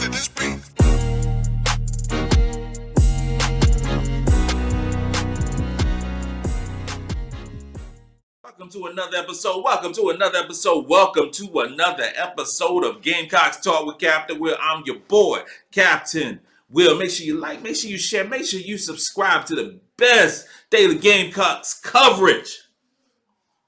to this beat. Welcome to another episode. Welcome to another episode. Welcome to another episode of Gamecocks Talk with Captain Will. I'm your boy, Captain Will. Make sure you like, make sure you share, make sure you subscribe to the best daily Gamecocks coverage.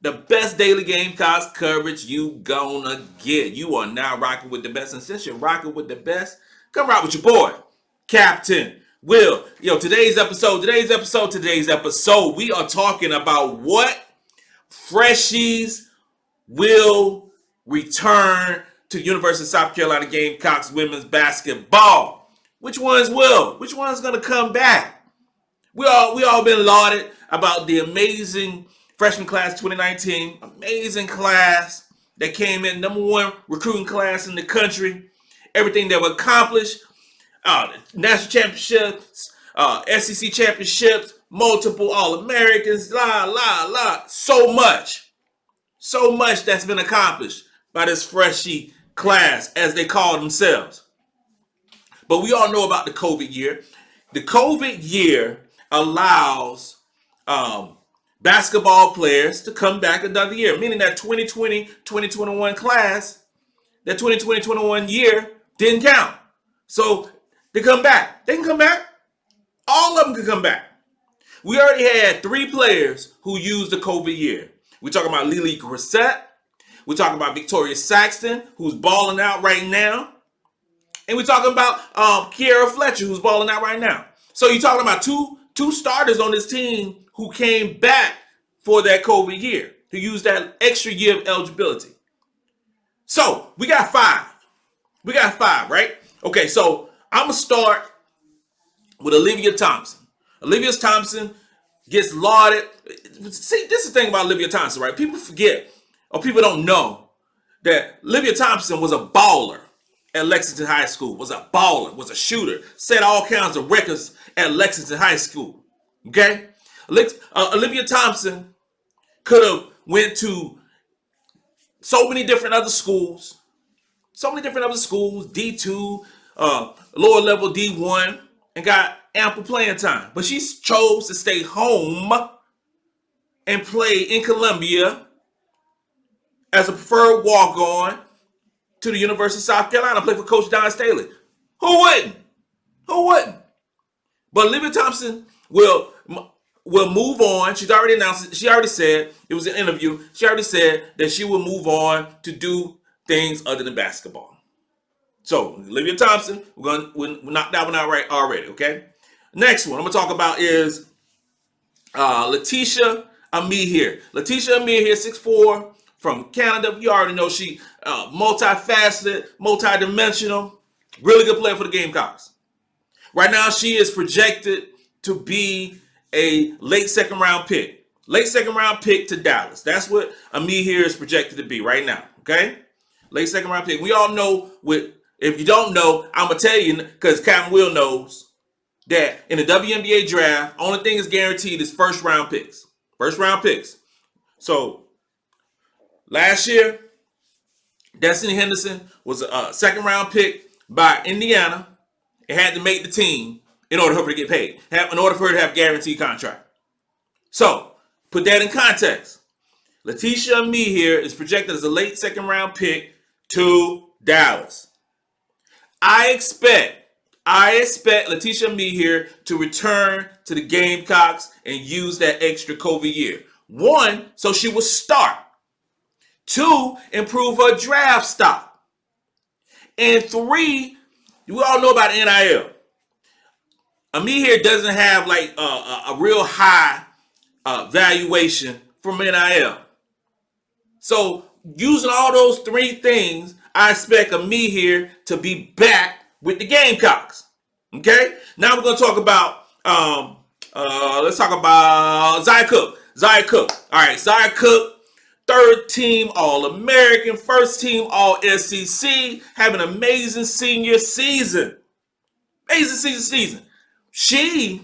The best daily Gamecocks coverage you gonna get. You are now rocking with the best. And since you're rocking with the best, come rock with your boy, Captain Will. Yo, today's episode, we are talking about what Freshies will return to University of South Carolina Gamecocks women's basketball. Which ones will? Which one's gonna come back? We all been lauded about the amazing freshman class 2019, amazing class that came in, #1 recruiting class in the country. Everything that was accomplished, national championships, SEC championships, multiple All-Americans, so much that's been accomplished by this freshie class, as they call themselves. But we all know about the COVID year. The COVID year allows basketball players to come back another year, meaning that 2020-2021 class, that 2020-21 year didn't count. So they come back. They can come back. All of them can come back. We already had 3 players who used the COVID year. We're talking about LeLe Grissett. We're talking about Victaria Saxton, who's balling out right now. And we're talking about Kierra Fletcher, who's balling out right now. So you're talking about two starters on this team who came back for that COVID year, who used that extra year of eligibility. So we got 5. We got 5, right? Okay, so I'm going to start with Olivia Thompson. Olivia Thompson gets lauded. See, this is the thing about Olivia Thompson, right? People forget, or people don't know, that Olivia Thompson was a baller at Lexington High School, was a baller, was a shooter, set all kinds of records at Lexington High School, okay? Olivia Thompson could have went to so many different other schools, D2, lower level D1, and got ample playing time. But she chose to stay home and play in Columbia as a preferred walk-on to the University of South Carolina, play for Coach Dawn Staley. Who wouldn't? But Olivia Thompson will move on. She's already announced it. She already said, it was an interview, she already said that she will move on to do things other than basketball. So, Olivia Thompson, we'll knock that one out right already, okay? Next one I'm going to talk about is Laeticia Amihere. Laeticia Amihere, 6'4", from Canada. You already know she multifaceted, multidimensional, really good player for the Gamecocks. Right now, she is projected to be a late second round pick. Late second round pick to Dallas. That's what Amihere is projected to be right now, okay? Late second round pick. We all know, if you don't know, I'm going to tell you, because Captain Will knows, that in the WNBA draft, only thing is guaranteed is first round picks. First round picks. So, last year, Destiny Henderson was a second round pick by Indiana. It had to make the team in order for her to get paid, in order for her to have a guaranteed contract. So, put that in context. Laeticia Amihere is projected as a late second round pick to Dallas. I expect Laeticia Amihere to return to the Gamecocks and use that extra COVID year. 1, so she will start. 2, improve her draft stock. And 3, we all know about NIL. Amihere doesn't have like a real high valuation from NIL. So using all those 3 things, I expect Amihere to be back with the Gamecocks. Okay? Now we're going to talk about, let's talk about Zia Cooke. All right, Zia Cooke, 3rd team All-American, 1st team All-SEC, have an amazing senior season. Season. She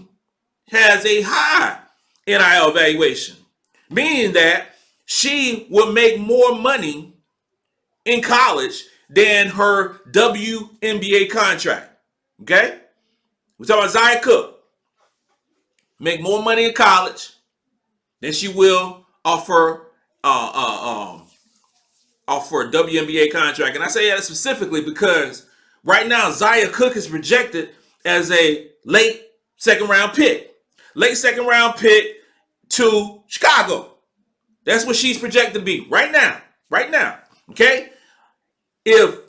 has a high NIL valuation, meaning that she will make more money in college than her WNBA contract. Okay? We're talking about Zia Cooke. Make more money in college than she will offer a WNBA contract. And I say that specifically because right now Zia Cooke is projected as a late second round pick. Late second round pick to Chicago. That's what she's projected to be right now. Right now. Okay? If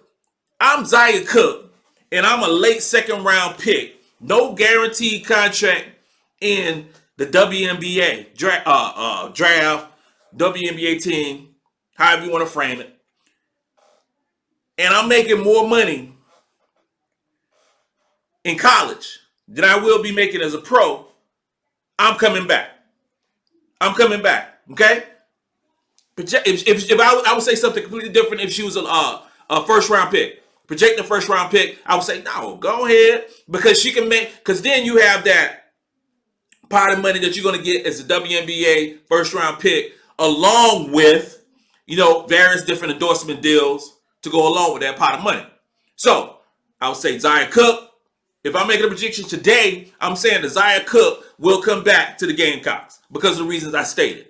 I'm Zia Cooke and I'm a late second round pick, no guaranteed contract in the WNBA draft, WNBA team, however you want to frame it, and I'm making more money in college than I will be making as a pro, I'm coming back. I'm coming back. Okay? If I would say something completely different if she was a first round pick, projecting a first round pick, I would say no, go ahead, because she can make, because then you have that pot of money that you're going to get as a WNBA first round pick, along with, various different endorsement deals to go along with that pot of money. So I would say Zia Cooke. If I'm making a prediction today, I'm saying that Zia Cooke will come back to the Gamecocks because of the reasons I stated.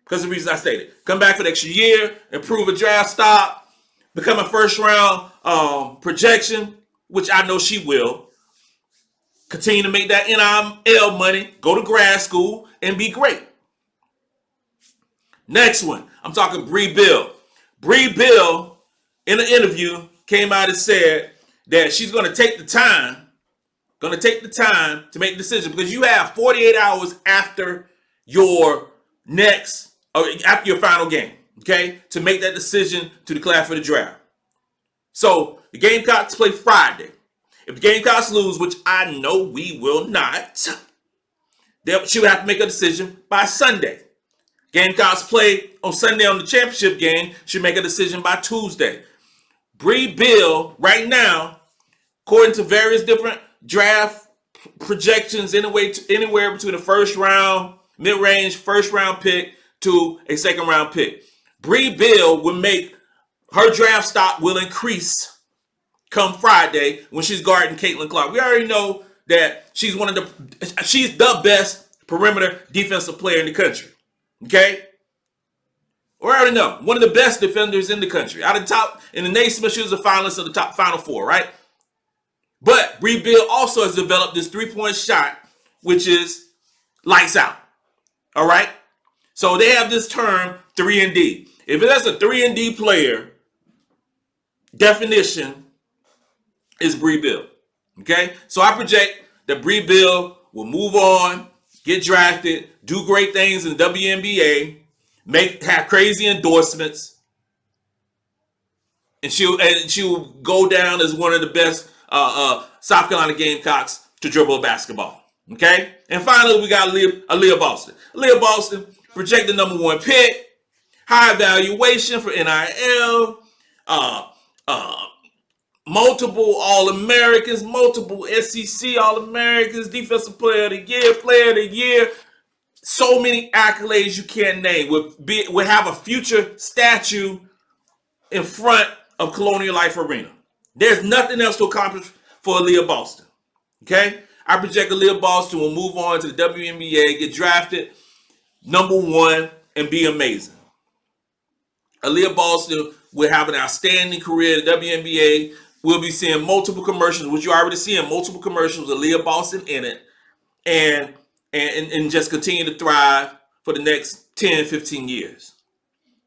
Come back for the extra year, improve a draft stock, become a first round projection, which I know she will. Continue to make that NIL money, go to grad school, and be great. Next one, I'm talking Brea Beal. Brea Beal, in an interview, came out and said that she's going to take the time to make the decision, because you have 48 hours after your after your final game, okay, to make that decision to declare for the draft. So the Gamecocks play Friday. If the Gamecocks lose, which I know we will not, she would have to make a decision by Sunday. Gamecocks play on Sunday on the championship game. She'll make a decision by Tuesday. Brea Beal, right now, according to various different draft projections, anywhere between the first round, mid-range, first round pick to a second round pick. Brea Beal will make her draft stock will increase come Friday when she's guarding Caitlin Clark. We already know that she's the best perimeter defensive player in the country. Okay? We already know. One of the best defenders in the country. Out of the top, in the Naismith, she was a finalist of the top Final Four, right? But Brea Beal also has developed this three-point shot, which is lights out. All right? So they have this term, 3-and-D. If that's a 3-and-D player, definition is Brea Beal. Okay? So I project that Brea Beal will move on, get drafted, do great things in the WNBA, have crazy endorsements, and she'll go down as one of the best South Carolina Gamecocks to dribble a basketball. Okay? And finally, we got Aliyah Boston. Aliyah Boston, projected number 1 pick, high evaluation for NIL, multiple All-Americans, multiple SEC All-Americans, Defensive Player of the Year, so many accolades you can't name. Would have a future statue in front of Colonial Life Arena. There's nothing else to accomplish for Aliyah Boston. Okay? I project Aliyah Boston will move on to the WNBA, get drafted number 1, and be amazing. Aliyah Boston will have an outstanding career in the WNBA. We'll be seeing multiple commercials, which you're already seeing multiple commercials with Aliyah Boston in it, and just continue to thrive for the next 10, 15 years.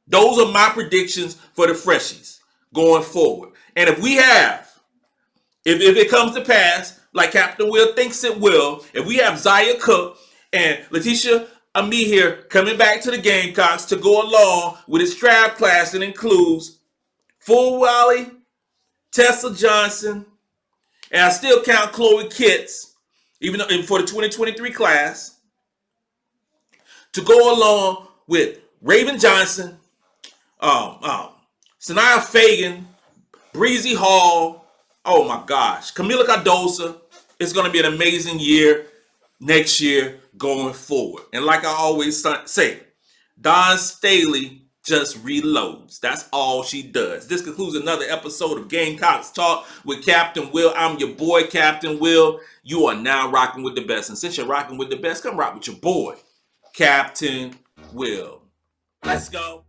Those are my predictions for the Freshies going forward. And if it comes to pass, like Captain Will thinks it will, if we have Zia Cooke and Laeticia Amihere coming back to the Gamecocks to go along with his draft class that includes Full Wally, Tessa Johnson, and I still count Chloe Kitts, even though for the 2023 class, to go along with Raven Johnson, Sanaya Fagan, Breezy Hall, oh my gosh, Camila Cardosa. It's going to be an amazing year next year going forward. And like I always say, Dawn Staley just reloads. That's all she does. This concludes another episode of Gamecocks Talk with Captain Will. I'm your boy, Captain Will. You are now rocking with the best. And since you're rocking with the best, come rock with your boy, Captain Will. Let's go.